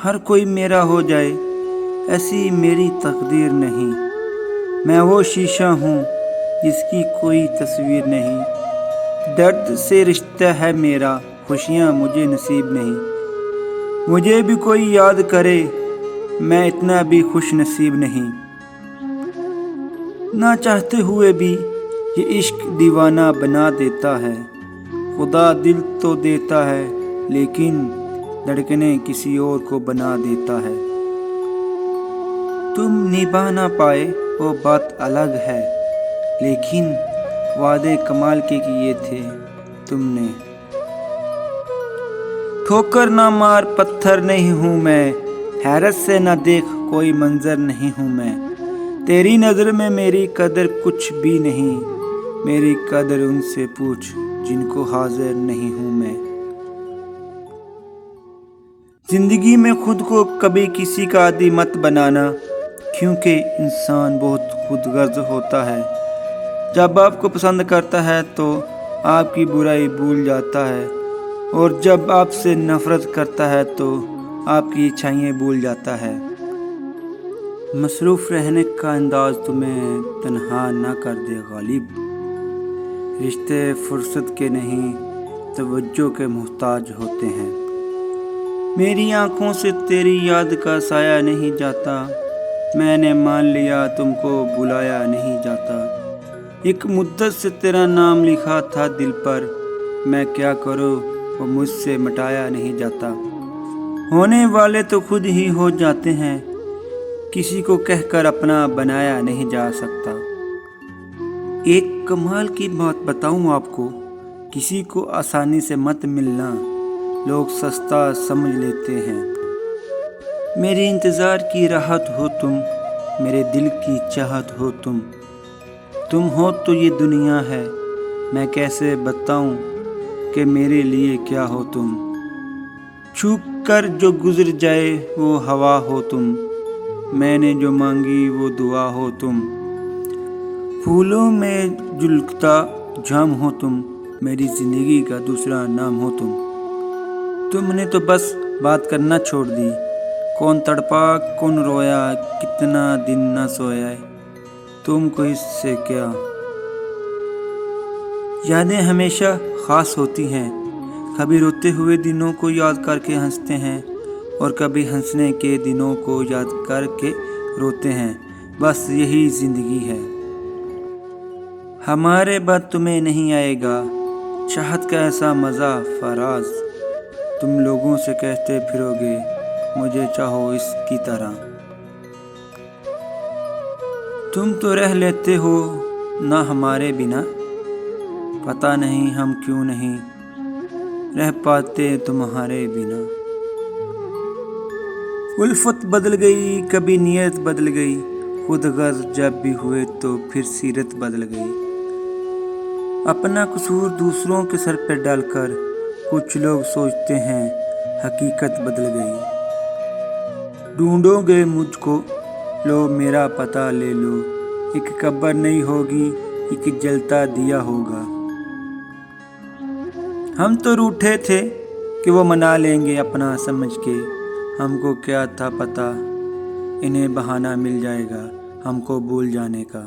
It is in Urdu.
ہر کوئی میرا ہو جائے ایسی میری تقدیر نہیں۔ میں وہ شیشہ ہوں جس کی کوئی تصویر نہیں۔ درد سے رشتہ ہے میرا، خوشیاں مجھے نصیب نہیں۔ مجھے بھی کوئی یاد کرے، میں اتنا بھی خوش نصیب نہیں۔ نہ چاہتے ہوئے بھی یہ عشق دیوانہ بنا دیتا ہے۔ خدا دل تو دیتا ہے لیکن دھڑکنیں کسی اور کو بنا دیتا ہے۔ تم نبھا نہ پائے وہ بات الگ ہے، لیکن وعدے کمال کے کیے تھے تم نے۔ ٹھوکر نہ مار پتھر نہیں ہوں میں، حیرت سے نہ دیکھ کوئی منظر نہیں ہوں میں۔ تیری نظر میں میری قدر کچھ بھی نہیں، میری قدر ان سے پوچھ جن کو حاضر نہیں ہوں میں۔ زندگی میں خود کو کبھی کسی کا عادی مت بنانا، کیونکہ انسان بہت خود غرض ہوتا ہے۔ جب آپ کو پسند کرتا ہے تو آپ کی برائی بھول جاتا ہے، اور جب آپ سے نفرت کرتا ہے تو آپ کی اچھائیاں بھول جاتا ہے۔ مصروف رہنے کا انداز تمہیں تنہا نہ کر دے غالب، رشتے فرصت کے نہیں توجہ کے محتاج ہوتے ہیں۔ میری آنکھوں سے تیری یاد کا سایہ نہیں جاتا، میں نے مان لیا تم کو بلایا نہیں جاتا۔ ایک مدت سے تیرا نام لکھا تھا دل پر، میں کیا کروں وہ مجھ سے مٹایا نہیں جاتا۔ ہونے والے تو خود ہی ہو جاتے ہیں، کسی کو کہہ کر اپنا بنایا نہیں جا سکتا۔ ایک کمال کی بات بتاؤں آپ کو، کسی کو آسانی سے مت ملنا، لوگ سستا سمجھ لیتے ہیں۔ میرے انتظار کی راحت ہو تم، میرے دل کی چاہت ہو تم۔ تم ہو تو یہ دنیا ہے، میں کیسے بتاؤں کہ میرے لیے کیا ہو تم۔ چھو کر جو گزر جائے وہ ہوا ہو تم، میں نے جو مانگی وہ دعا ہو تم۔ پھولوں میں جھلکتا جام ہو تم، میری زندگی کا دوسرا نام ہو تم۔ تم نے تو بس بات کرنا چھوڑ دی، کون تڑپا کون رویا، کتنا دن نہ سویا، تم کو اس سے کیا۔ یادیں ہمیشہ خاص ہوتی ہیں، کبھی روتے ہوئے دنوں کو یاد کر کے ہنستے ہیں، اور کبھی ہنسنے کے دنوں کو یاد کر کے روتے ہیں۔ بس یہی زندگی ہے۔ ہمارے بعد تمہیں نہیں آئے گا چاہت کا ایسا مزہ فراز، تم لوگوں سے کہتے پھرو گے مجھے چاہو اس کی طرح۔ تم تو رہ لیتے ہو نہ ہمارے بنا، پتہ نہیں ہم کیوں نہیں رہ پاتے تمہارے بنا۔ الفت بدل گئی کبھی نیت بدل گئی، خود غرض جب بھی ہوئے تو پھر سیرت بدل گئی۔ اپنا قصور دوسروں کے سر پہ ڈال کر کچھ لوگ سوچتے ہیں حقیقت بدل گئی۔ ڈھونڈو گے مجھ کو لو میرا پتہ لے لو، ایک قبر نہیں ہوگی ایک جلتا دیا ہوگا۔ ہم تو روٹھے تھے کہ وہ منا لیں گے اپنا سمجھ کے، ہم کو کیا تھا پتہ انہیں بہانہ مل جائے گا ہم کو بھول جانے کا۔